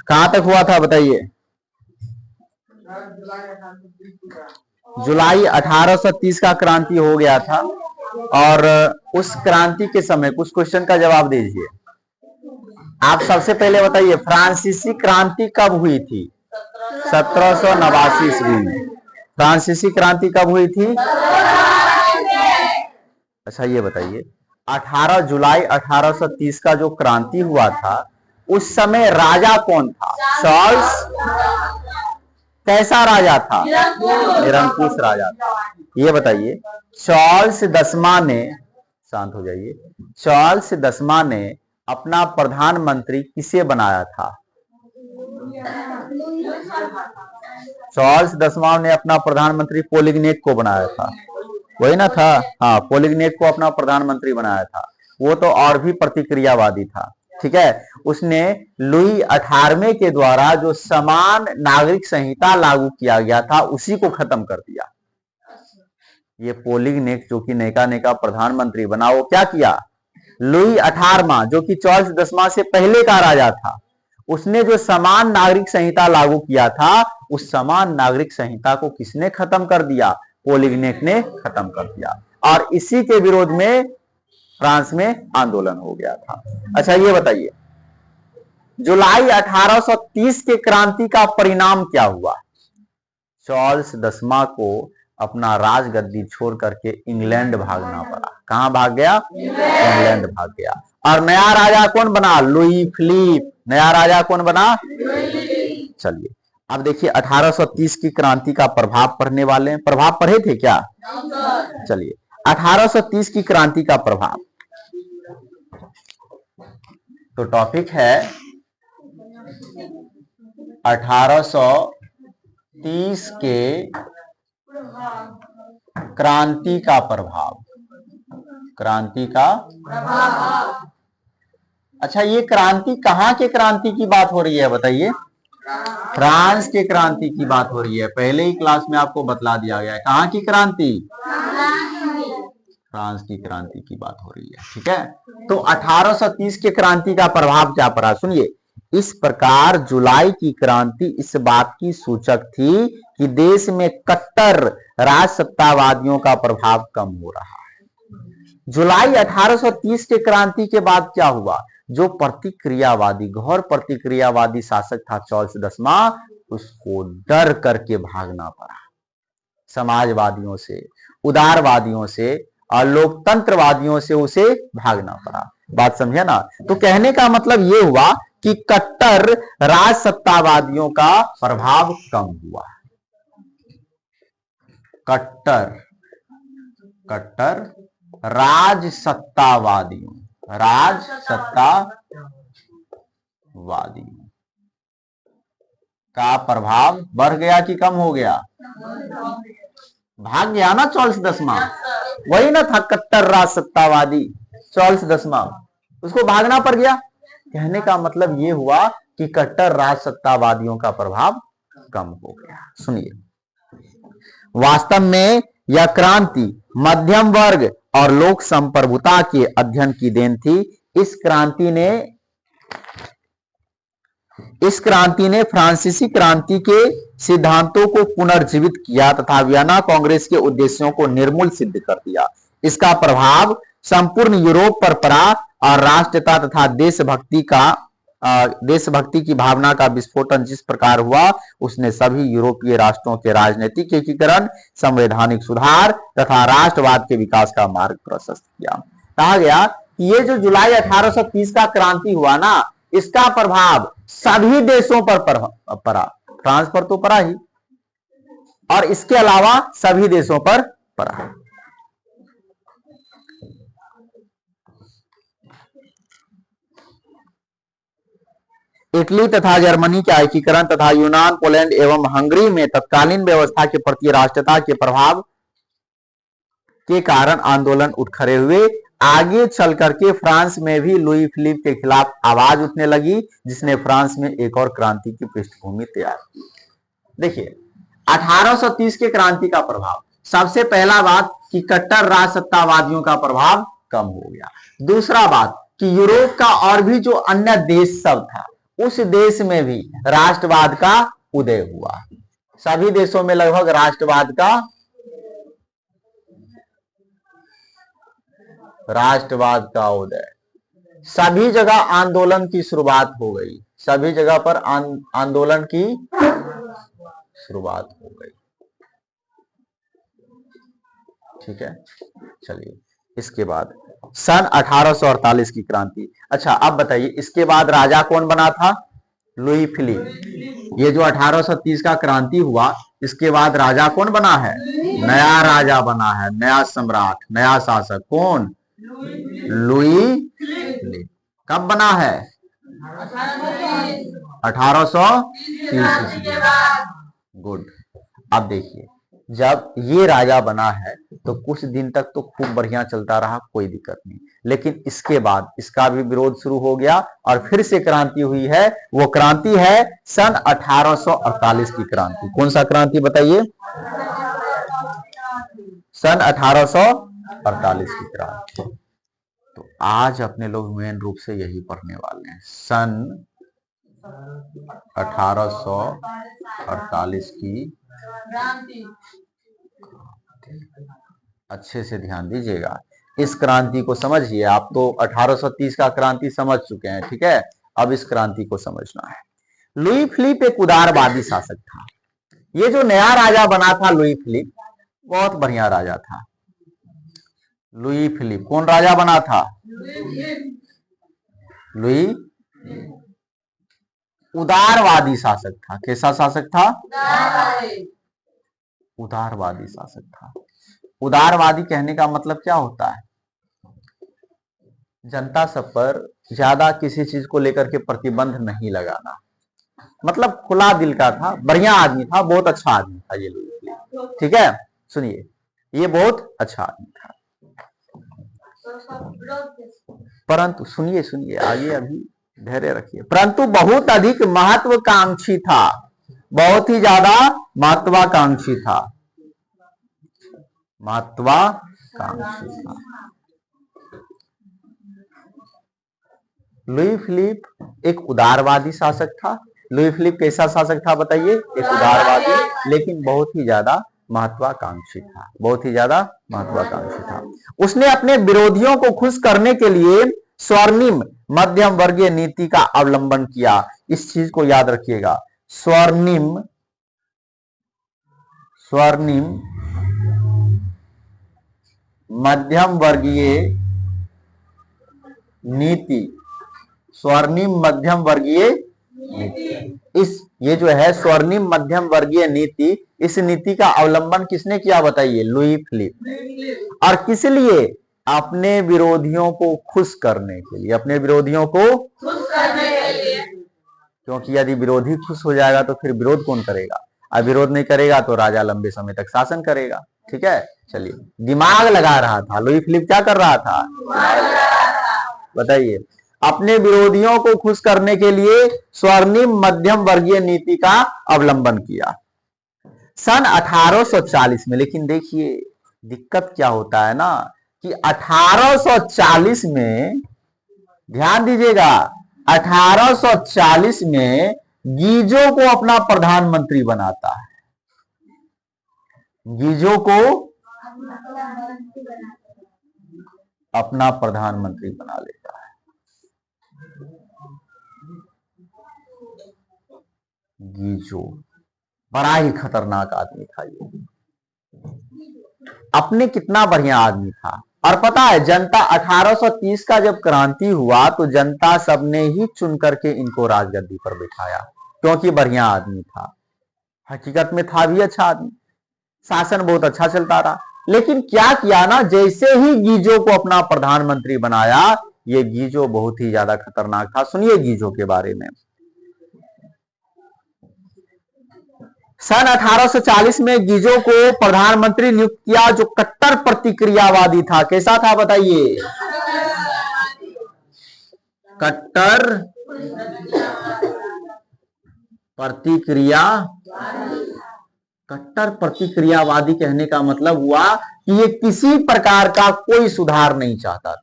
कहां तक हुआ था बताइए? जुलाई 1830 का क्रांति हो गया था। और उस क्रांति के समय कुछ क्वेश्चन का जवाब दीजिए। आप सबसे पहले बताइए, फ्रांसीसी क्रांति कब हुई थी? 1789 ईस्वी में। फ्रांसीसी क्रांति कब हुई थी? अच्छा ये बताइए, 18 जुलाई 1830 का जो क्रांति हुआ था, उस समय राजा कौन था? चार्ल्स कैसा राजा था? निरंकुश राजा था। ये बताइए, चार्ल्स दसवां ने, शांत हो जाइए, चार्ल्स दसवां ने अपना प्रधानमंत्री किसे बनाया था? चार्ल्स दसवां ने अपना प्रधानमंत्री पोलिग्नेक को बनाया था, वही ना था? हाँ, पोलिग्नेक को अपना प्रधानमंत्री बनाया था। वो तो और भी प्रतिक्रियावादी था, ठीक है। उसने लुई 18वें के द्वारा जो समान नागरिक संहिता लागू किया गया था, उसी को खत्म कर दिया। ये पोलिग्नेक जो कि नेका प्रधानमंत्री बना, वो क्या किया? लुई 18वां जो कि चार्ल्स दसवां से पहले का राजा था, उसने जो समान नागरिक संहिता लागू किया था, उस समान नागरिक संहिता को किसने खत्म कर दिया? पोलिग्नेक ने खत्म कर दिया। और इसी के विरोध में फ्रांस में आंदोलन हो गया था। अच्छा ये बताइए, जुलाई 1830 के क्रांति का परिणाम क्या हुआ? चार्ल्स दसवां को अपना राजगद्दी छोड़ करके इंग्लैंड भागना पड़ा। कहां भाग गया? इंग्लैंड भाग गया। और नया राजा कौन बना? Louis Philippe. नया राजा कौन बना? चलिए अब देखिए, 1830 की क्रांति का प्रभाव पढ़ने वाले हैं। प्रभाव पढ़े थे क्या? चलिए, 1830 की क्रांति का प्रभाव, तो टॉपिक है 1830 के क्रांति का प्रभाव। क्रांति का प्रभाव। अच्छा, ये क्रांति कहां के क्रांति की बात हो रही है बताइए? फ्रांस के क्रांति की बात हो रही है। पहले ही क्लास में आपको बतला दिया गया है। कहां की क्रांति? फ्रांस की क्रांति की बात हो रही है, ठीक है। तो 1830 के क्रांति का प्रभाव क्या पड़ा, सुनिए। इस प्रकार जुलाई की क्रांति इस बात की सूचक थी कि देश में कट्टर राजसत्तावादियों का प्रभाव कम हो रहा है। जुलाई 1830 के क्रांति के बाद क्या हुआ? जो प्रतिक्रियावादी, घोर प्रतिक्रियावादी शासक था चार्ल्स दसवां, उसको डर करके भागना पड़ा। समाजवादियों से, उदारवादियों से और लोकतंत्रवादियों से उसे भागना पड़ा। बात समझे ना? तो कहने का मतलब यह हुआ कि कट्टर राजसत्तावादियों का प्रभाव कम हुआ। कट्टर राजसत्तावादियों का प्रभाव बढ़ गया कि कम हो गया? भाग गया ना चार्ल्स दसवां, वही ना था कट्टर राजसत्तावादी चार्ल्स दसवां, उसको भागना पड़ गया। कहने का मतलब यह हुआ कि कट्टर राजसत्तावादियों का प्रभाव कम हो गया। सुनिए, वास्तव में यह क्रांति मध्यम वर्ग और लोक संप्रभुता के अध्ययन की देन थी। इस क्रांति ने फ्रांसीसी क्रांति के सिद्धांतों को पुनर्जीवित किया तथा वियना कांग्रेस के उद्देश्यों को निर्मूल सिद्ध कर दिया। इसका प्रभाव संपूर्ण यूरोप पर पड़ा और राष्ट्रीयता तथा देशभक्ति की भावना का विस्फोटन जिस प्रकार हुआ, उसने सभी यूरोपीय राष्ट्रों के राजनीतिक एकीकरण, संवैधानिक सुधार तथा राष्ट्रवाद के विकास का मार्ग प्रशस्त किया। कहा गया कि ये जो जुलाई 1830 का क्रांति हुआ ना, इसका प्रभाव सभी देशों पर पड़ा। फ्रांस पर तो पड़ा ही, और इसके अलावा सभी देशों पर पड़ा। इटली तथा जर्मनी के एकीकरण तथा यूनान, पोलैंड एवं हंगरी में तत्कालीन व्यवस्था के प्रति राष्ट्रीयता के प्रभाव के कारण आंदोलन उठ खड़े हुए। आगे चल करके फ्रांस में भी लुई फिलिप के खिलाफ आवाज उठने लगी, जिसने फ्रांस में एक और क्रांति की पृष्ठभूमि तैयार की। देखिए, 1830 के क्रांति का प्रभाव, सबसे पहला बात, कि कट्टर राजसत्तावादियों का प्रभाव कम हो गया। दूसरा बात कि यूरोप का और भी जो अन्य देश सब था, उस देश में भी राष्ट्रवाद का उदय हुआ। सभी देशों में लगभग राष्ट्रवाद का उदय, सभी जगह आंदोलन की शुरुआत हो गई, सभी जगह पर आंदोलन की शुरुआत हो गई। ठीक है, चलिए इसके बाद सन 1848 की क्रांति। अच्छा अब बताइए इसके बाद राजा कौन बना था? Louis Philippe. ये जो 1830 का क्रांति हुआ, इसके बाद राजा कौन बना है? नया राजा बना है, नया सम्राट, नया शासक। कौन? Louis Philippe. कब बना है? 1830। गुड। अब देखिए जब ये राजा बना है तो कुछ दिन तक तो खूब बढ़िया चलता रहा, कोई दिक्कत नहीं, लेकिन इसके बाद इसका भी विरोध शुरू हो गया और फिर से क्रांति हुई है। वो क्रांति है सन 1848 की क्रांति। कौन सा क्रांति बताइए? सन 1848 की क्रांति। तो आज अपने लोग मेन रूप से यही पढ़ने वाले हैं, सन 1848 की क्रांति। अच्छे से ध्यान दीजिएगा, इस क्रांति को समझिए। आप तो 1830 का क्रांति समझ चुके हैं, ठीक है, अब इस क्रांति को समझना है। लुई फिलिप एक उदारवादी शासक था। ये जो नया राजा बना था लुई फिलिप, बहुत बढ़िया राजा था। लुई फिलिप कौन राजा बना था? लुई उदारवादी शासक था। कैसा शासक था? उदारवादी शासक था। उदारवादी कहने का मतलब क्या होता है? जनता सब पर ज्यादा किसी चीज को लेकर के प्रतिबंध नहीं लगाना, मतलब खुला दिल का था, बढ़िया आदमी था, बहुत अच्छा आदमी था ये लुई फिलिप। ठीक है, सुनिए, ये बहुत अच्छा आदमी था। परंतु सुनिए सुनिए आगे, अभी धैर्य रखिए। परंतु बहुत अधिक महत्वाकांक्षी था, बहुत ही ज्यादा महत्वाकांक्षी था, महत्वाकांक्षी था। लुई फिलिप एक उदारवादी शासक था। लुई फिलिप कैसा शासक था बताइए? एक उदारवादी, लेकिन बहुत ही ज्यादा महत्वाकांक्षी था, बहुत ही ज्यादा महत्वाकांक्षी था। उसने अपने विरोधियों को खुश करने के लिए स्वर्णिम मध्यम वर्गीय नीति का अवलंबन किया। इस चीज को याद रखिएगा, स्वर्णिम मध्यम वर्गीय नीति, स्वर्णिम मध्यम वर्गीय नीति। ये जो है स्वर्णिम मध्यम वर्गीय नीति, इस नीति का अवलंबन किसने किया बताइए? Louis Philippe. और किस लिए? अपने विरोधियों को खुश करने के लिए, अपने विरोधियों को खुश करने के लिए। क्योंकि यदि विरोधी खुश हो जाएगा तो फिर विरोध कौन करेगा? अब विरोध नहीं करेगा तो राजा लंबे समय तक शासन करेगा। ठीक है, चलिए, दिमाग लगा रहा था लुई फिलिप। क्या कर रहा था बताइए? अपने विरोधियों को खुश करने के लिए स्वर्णिम मध्यम वर्गीय नीति का अवलंबन किया सन 1840 में। लेकिन देखिए दिक्कत क्या होता है ना, कि 1840 में, ध्यान दीजिएगा, 1840 में गीजो को अपना प्रधानमंत्री बनाता है। गीजो को अपना प्रधानमंत्री बना लेता है। गीजो बड़ा ही खतरनाक आदमी था ये, अपने कितना बढ़िया आदमी था। और पता है जनता 1830 का जब क्रांति हुआ तो जनता सबने ही चुन करके इनको राजगद्दी पर बिठाया, क्योंकि बढ़िया आदमी था। हकीकत में था भी अच्छा आदमी, शासन बहुत अच्छा चलता रहा। लेकिन क्या किया ना, जैसे ही गीजो को अपना प्रधानमंत्री बनाया, ये गीजो बहुत ही ज्यादा खतरनाक था। सुनिए गीजो के बारे में। सन 1840 में गीजो को प्रधानमंत्री नियुक्त किया, जो कट्टर प्रतिक्रियावादी था। कैसा था बताइए? कट्टर प्रतिक्रिया कट्टर प्रतिक्रियावादी कहने का मतलब हुआ कि ये किसी प्रकार का कोई सुधार नहीं चाहता था,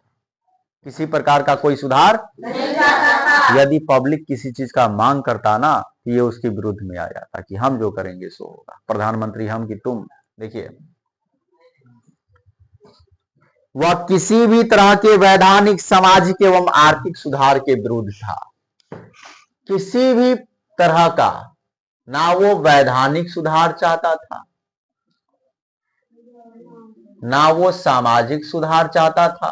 किसी प्रकार का कोई सुधार नहीं चाहता था। यदि पब्लिक किसी चीज का मांग करता ना, ये उसके विरुद्ध में आ जाता कि हम जो करेंगे सो होगा, प्रधानमंत्री हम कि तुम। देखिए, वह किसी भी तरह के वैधानिक, सामाजिक एवं आर्थिक सुधार के विरुद्ध था। किसी भी तरह का, ना वो वैधानिक सुधार चाहता था, ना वो सामाजिक सुधार चाहता था,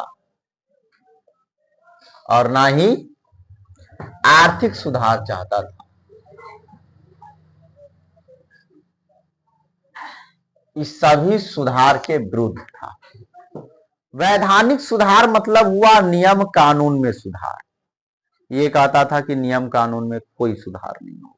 और ना ही आर्थिक सुधार चाहता था। इस सभी सुधार के विरुद्ध था। वैधानिक सुधार मतलब हुआ नियम कानून में सुधार। ये कहता था कि नियम कानून में कोई सुधार नहीं होगा।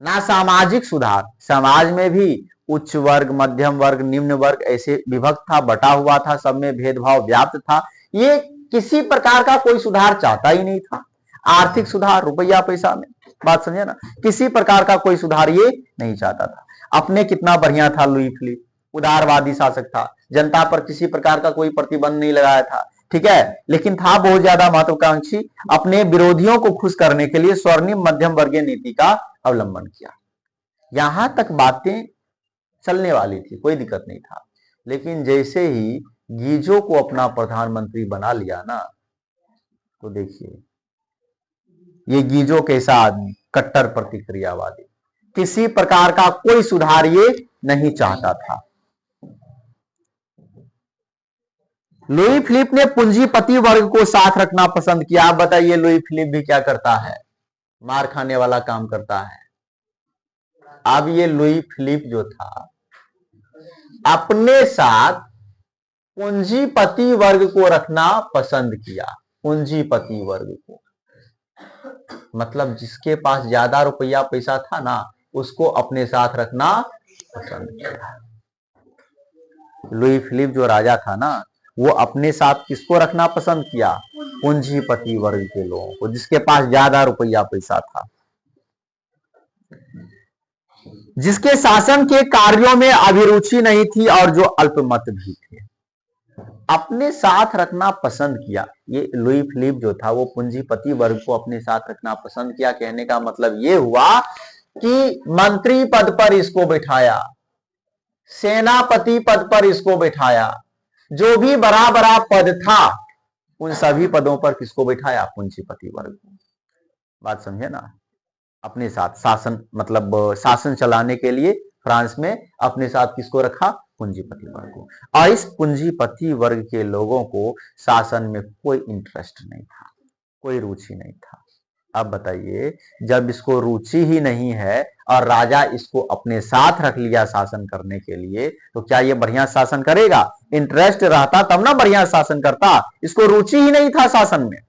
ना सामाजिक सुधार, समाज में भी उच्च वर्ग, मध्यम वर्ग, निम्न वर्ग ऐसे विभक्त था, बटा हुआ था, सब में भेदभाव व्याप्त था। ये किसी प्रकार का कोई सुधार चाहता ही नहीं था। आर्थिक सुधार, रुपया पैसा में, बात समझे ना, किसी प्रकार का कोई सुधार ये नहीं चाहता था। अपने कितना बढ़िया था लुई फिलिप, उदारवादी शासक था, जनता पर किसी प्रकार का कोई प्रतिबंध नहीं लगाया था, ठीक है, लेकिन था बहुत ज्यादा महत्वाकांक्षी। अपने विरोधियों को खुश करने के लिए स्वर्णिम मध्यम वर्गीय नीति का अवलंबन किया। यहां तक बातें चलने वाली थी, कोई दिक्कत नहीं था। लेकिन जैसे ही गीजो को अपना प्रधानमंत्री बना लिया ना, तो देखिए ये गीजो कैसा आदमी, कट्टर प्रतिक्रियावादी, किसी प्रकार का कोई सुधार ये नहीं चाहता था। लुई फिलिप ने पूंजीपति वर्ग को साथ रखना पसंद किया। आप बताइए लुई फिलिप भी क्या करता है? मार खाने वाला काम करता है। अब ये लुई फिलिप जो था, अपने साथ पूंजीपति वर्ग को रखना पसंद किया। पूंजीपति वर्ग को मतलब जिसके पास ज्यादा रुपया पैसा था ना, उसको अपने साथ रखना पसंद किया। लुई फिलिप जो राजा था ना, वो अपने साथ किसको रखना पसंद किया? पूंजीपति वर्ग के लोगों को, जिसके पास ज्यादा रुपया पैसा था, जिसके शासन के कार्यों में अभिरुचि नहीं थी और जो अल्पमत भी थे, अपने साथ रखना पसंद किया। ये लुई फिलिप जो था, वो पूंजीपति वर्ग को अपने साथ रखना पसंद किया। कहने का मतलब ये हुआ कि मंत्री पद पर इसको बैठाया, सेनापति पद पर इसको बैठाया, जो भी बड़ा बड़ा पद था उन सभी पदों पर किसको बैठाया? पूंजीपति वर्ग को। बात समझे ना? अपने साथ शासन, मतलब शासन चलाने के लिए फ्रांस में अपने साथ किसको रखा? पूंजीपति वर्ग को। और इस पूंजीपति वर्ग के लोगों को शासन में कोई इंटरेस्ट नहीं था, कोई रुचि नहीं था। अब बताइए, जब इसको रुचि ही नहीं है और राजा इसको अपने साथ रख लिया शासन करने के लिए, तो क्या ये बढ़िया शासन करेगा? इंटरेस्ट रहता तब ना बढ़िया शासन करता। इसको रुचि ही नहीं था शासन में,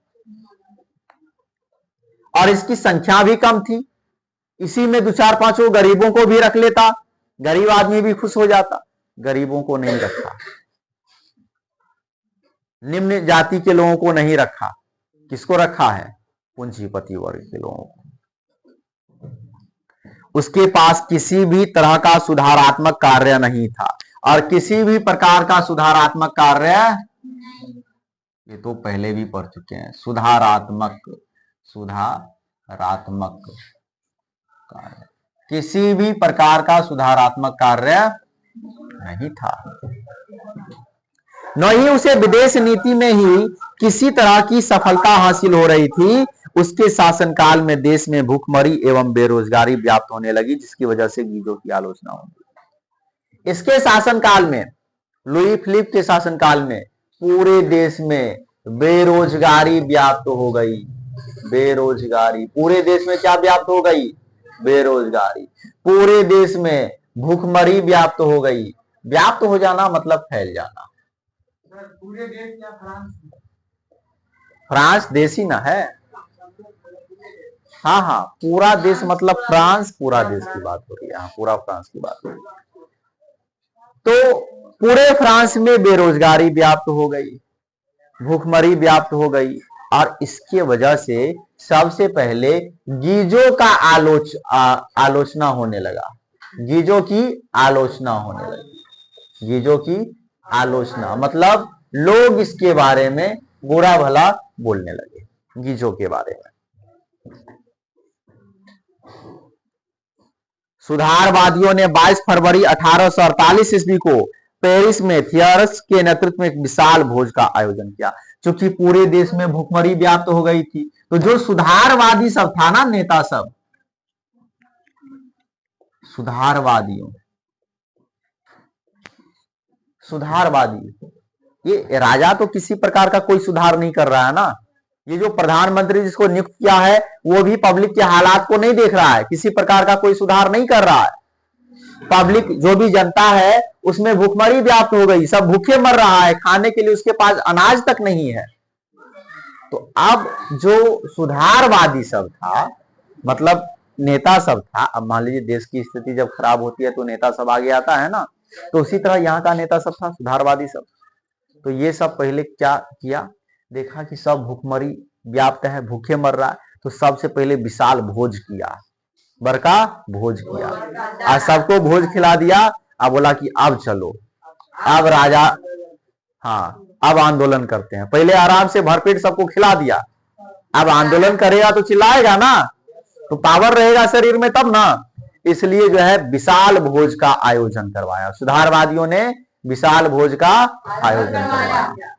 और इसकी संख्या भी कम थी। इसी में 2-4-5 गरीबों को भी रख लेता, गरीब आदमी भी खुश हो जाता। गरीबों को नहीं रखा, निम्न जाति के लोगों को नहीं रखा। किसको रखा है? पूंजीपति वर्ग के लोगों को। उसके पास किसी भी तरह का सुधारात्मक कार्य नहीं था, और किसी भी प्रकार का सुधारात्मक कार्य, ये तो पहले भी पढ़ चुके हैं, सुधारात्मक कार्य, किसी भी प्रकार का सुधारात्मक कार्य नहीं था। न ही उसे विदेश नीति में ही किसी तरह की सफलता हासिल हो रही थी। उसके शासनकाल में देश में भूखमरी एवं बेरोजगारी व्याप्त होने लगी, जिसकी वजह से गीजो की आलोचना होगी। इसके शासनकाल में, लुई फिलिप के शासनकाल में, पूरे देश में बेरोजगारी व्याप्त हो गई। बेरोजगारी पूरे देश में क्या व्याप्त हो गई? बेरोजगारी। पूरे देश में भूखमरी व्याप्त हो गई। व्याप्त हो जाना मतलब फैल जाना। पूरे देश या फ्रांस? फ्रांस देश ही ना है। हाँ हाँ, पूरा देश मतलब फ्रांस, पूरा देश की बात हो रही है। हाँ, पूरा फ्रांस की बात हो रही है। तो पूरे फ्रांस में बेरोजगारी व्याप्त हो गई, भूखमरी व्याप्त हो गई, और इसके वजह से सबसे पहले गीजो का आलोचना होने लगा। गीजों की आलोचना होने लगी। गीजों की आलोचना मतलब लोग इसके बारे में बुरा भला बोलने लगे, गीजों के बारे में। सुधारवादियों ने 22 फरवरी 1848 ईस्वी को पेरिस में थियरस के नेतृत्व में एक विशाल भोज का आयोजन किया। क्योंकि पूरे देश में भुखमरी व्याप्त हो गई थी, तो जो सुधारवादी सब था ना, नेता सब, सुधारवादी, ये राजा तो किसी प्रकार का कोई सुधार नहीं कर रहा है ना। ये जो प्रधानमंत्री जिसको नियुक्त किया है वो भी पब्लिक के हालात को नहीं देख रहा है, किसी प्रकार का कोई सुधार नहीं कर रहा है। पब्लिक जो भी जनता है उसमें भूखमरी व्याप्त हो गई, सब भूखे मर रहा है, खाने के लिए उसके पास अनाज तक नहीं है। तो अब जो सुधारवादी सब था, मतलब नेता सब था, अब मान लीजिए देश की स्थिति जब खराब होती है तो नेता सब आगे आता है ना, तो उसी तरह यहाँ का नेता सब था, सुधारवादी सब। तो ये सब पहले क्या किया, देखा कि सब भूखमरी व्याप्त है, भूखे मर रहा है, तो सबसे पहले विशाल भोज किया, बड़का भोज किया, और सबको भोज खिला दिया। अब बोला कि अब चलो, अब राजा, हाँ अब आंदोलन करते हैं। पहले आराम से भरपेट सबको खिला दिया, अब आंदोलन करेगा तो चिल्लाएगा ना, तो पावर रहेगा शरीर में तब ना। इसलिए जो है विशाल भोज का आयोजन करवाया, सुधारवादियों ने विशाल भोज का आयोजन करवाया।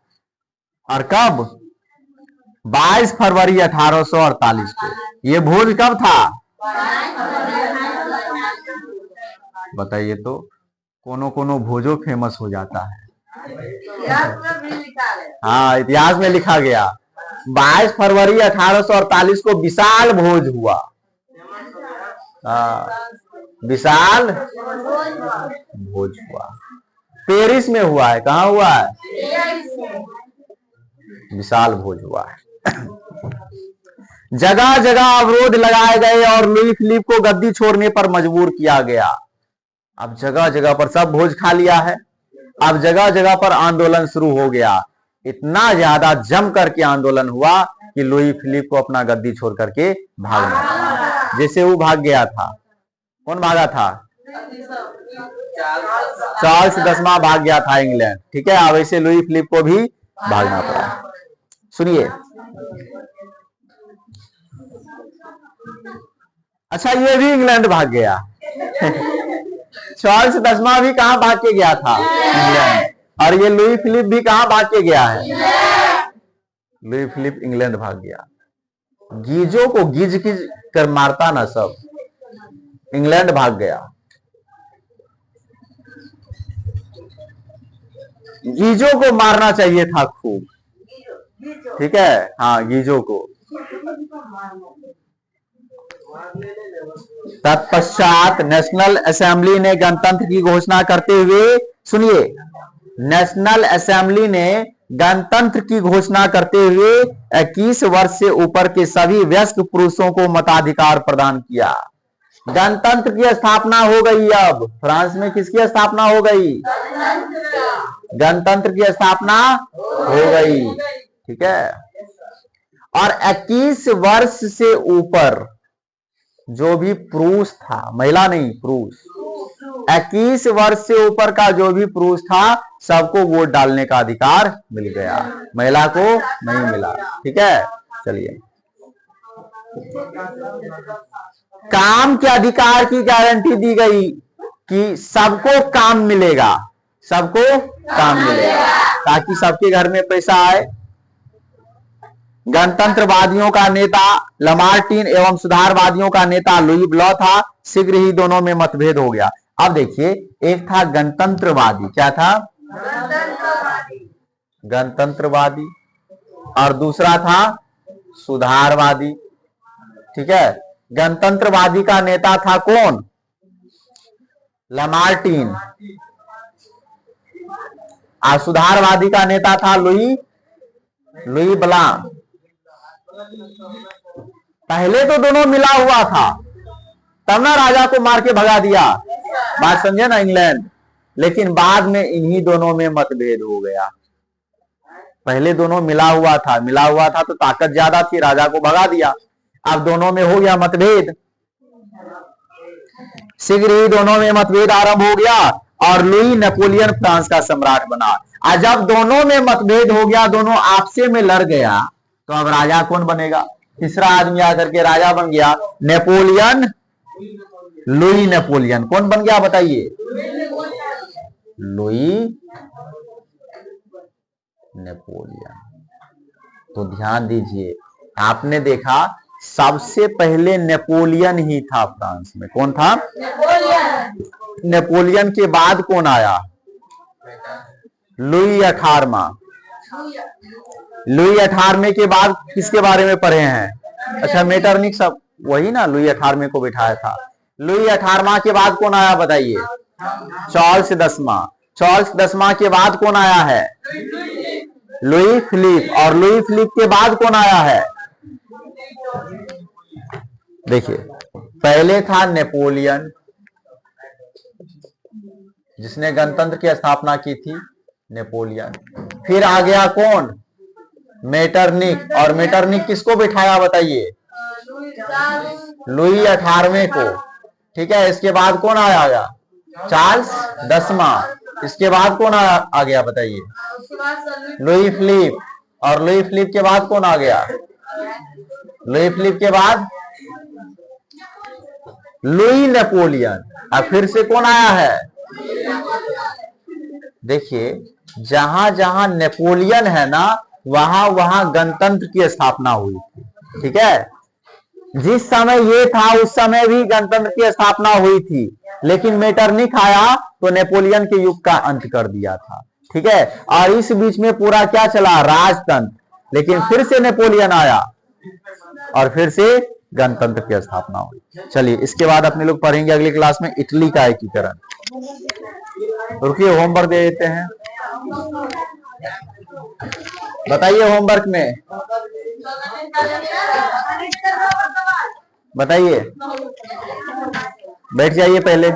और कब? 22 फरवरी 1848 को। ये भोज कब था? बताइए तो, कोनो भोजो फेमस हो जाता है। हाँ, इतिहास में लिखा गया 22 फरवरी 1848 को विशाल भोज हुआ। विशाल भोज हुआ, पेरिस में हुआ है। कहाँ हुआ है? विशाल भोज हुआ है। जगह जगह अवरोध लगाए गए और लुई फिलिप को गद्दी छोड़ने पर मजबूर किया गया। अब जगह जगह पर सब भोज खा लिया है, अब जगह जगह पर आंदोलन शुरू हो गया। इतना ज्यादा जम करके आंदोलन हुआ कि लुई फिलिप को अपना गद्दी छोड़ करके भागना पड़ा। जैसे वो भाग गया था, कौन भागा था? चार्ल्स 10वां भाग गया था इंग्लैंड, ठीक है। अब ऐसे लुई फिलिप को भी भागना पड़ा। सुनिए, अच्छा ये भी इंग्लैंड भाग गया। चार्ल्स 10वां भी कहां भाग के गया था? इंग्लैंड। और ये लुई फिलिप भी कहां भाग के गया है? लुई फिलिप इंग्लैंड भाग गया। गीजों को गिज गिज कर मारता ना सब, इंग्लैंड भाग गया। गीजों को मारना चाहिए था खूब, ठीक है। हाँ, गीजों को। तत्पश्चात नेशनल असेंबली ने गणतंत्र की घोषणा करते हुए, सुनिए, नेशनल असेंबली ने गणतंत्र की घोषणा करते हुए 21 वर्ष से ऊपर के सभी वयस्क पुरुषों को मताधिकार प्रदान किया। गणतंत्र की स्थापना हो गई। अब फ्रांस में किसकी स्थापना हो गई? गणतंत्र की स्थापना हो गई, ठीक है। और 21 वर्ष से ऊपर जो भी पुरुष था, महिला नहीं पुरुष, 21 वर्ष से ऊपर का जो भी पुरुष था सबको वोट डालने का अधिकार मिल गया, महिला को नहीं मिला, ठीक है। चलिए, काम के अधिकार की गारंटी दी गई कि सबको काम मिलेगा, सबको काम मिलेगा, ताकि सबके घर में पैसा आए। गणतंत्रवादियों का नेता लमार्टिन एवं सुधारवादियों का नेता लुई ब्लॉ था। शीघ्र ही दोनों में मतभेद हो गया। अब देखिए, एक था गणतंत्रवादी, क्या था? गणतंत्रवादी, और दूसरा था सुधारवादी, ठीक है। गणतंत्रवादी का नेता था कौन? लमार्टिन, और सुधारवादी का नेता था लुई ब्लां। पहले तो दोनों मिला हुआ था, तब ना राजा को मार के भगा दिया, बात समझे ना, इंग्लैंड। लेकिन बाद में इन्हीं दोनों में मतभेद हो गया। पहले दोनों मिला हुआ था तो ताकत ज्यादा थी, राजा को भगा दिया। अब दोनों में हो गया मतभेद। शीघ्र ही दोनों में मतभेद आरंभ हो गया और लुई नेपोलियन फ्रांस का सम्राट बना। और जब दोनों में मतभेद हो गया, दोनों आपसे में लड़ गया, तो अब राजा कौन बनेगा? तीसरा आदमी आकर के राजा बन गया, नेपोलियन, लुई नेपोलियन। कौन बन गया बताइए? Louis Napoleon. तो ध्यान दीजिए, आपने देखा सबसे पहले नेपोलियन ही था फ्रांस में। कौन था? नेपोलियन के बाद कौन आया? लुई 18वां। लुई 18वें के बाद किसके बारे में पढ़े हैं? अच्छा, मेटरनिक, सब वही ना, लुई 18वें को बिठाया था। लुई 18वां के बाद कौन आया बताइए? चार्ल्स 10वां। चार्ल्स 10वां के बाद कौन आया है? Louis Philippe. और लुई फिलिप के बाद कौन आया है? देखिए, पहले था नेपोलियन, जिसने गणतंत्र की स्थापना की थी, नेपोलियन। फिर आ गया कौन? मेटरनिक। और मेटरनिक किसको बिठाया बताइए? लुई 18वें को। ठीक है, इसके बाद कौन आया? चार्ल्स 10वां। इसके बाद कौन आ गया बताइए? Louis Philippe. और लुई फिलिप के बाद कौन आ गया? लुई फिलिप के बाद लुई नेपोलियन। अब फिर से कौन आया है? देखिए, जहां जहां नेपोलियन है ना, वहां वहां गणतंत्र की स्थापना हुई थी। ठीक है, जिस समय ये था उस समय भी गणतंत्र की स्थापना हुई थी, लेकिन मेटरनिक आया तो नेपोलियन के युग का अंत कर दिया था। ठीक है, और इस बीच में पूरा क्या चला? राजतंत्र। लेकिन फिर से नेपोलियन आया और फिर से गणतंत्र की स्थापना हुई। चलिए, इसके बाद अपने लोग पढ़ेंगे अगली क्लास में इटली का एकीकरण। रुकिए, होमवर्क दे देते हैं। बताइए होमवर्क में, बताइए, बैठ जाइए पहले।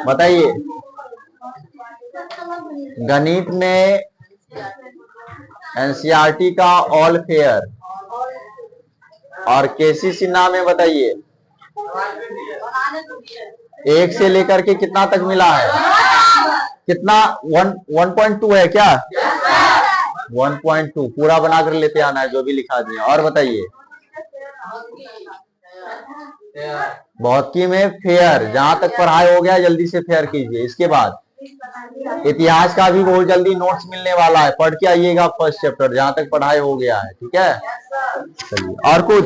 बताइए, गणित में एनसीईआरटी का ऑल फेयर और केसी सिन्हा में बताइए 1 से लेकर के कितना तक मिला है? कितना? 1.2 है क्या? 1.2 पूरा बनाकर लेते आना है, जो भी लिखा दिया। और बताइए, भौतिकी में फेयर, जहां तक पढ़ाई हो गया जल्दी से फेयर कीजिए। इसके बाद इतिहास का भी बहुत जल्दी नोट्स मिलने वाला है, पढ़ के आइएगा फर्स्ट चैप्टर, जहां तक पढ़ाई हो गया है। ठीक है, चलिए, और कुछ?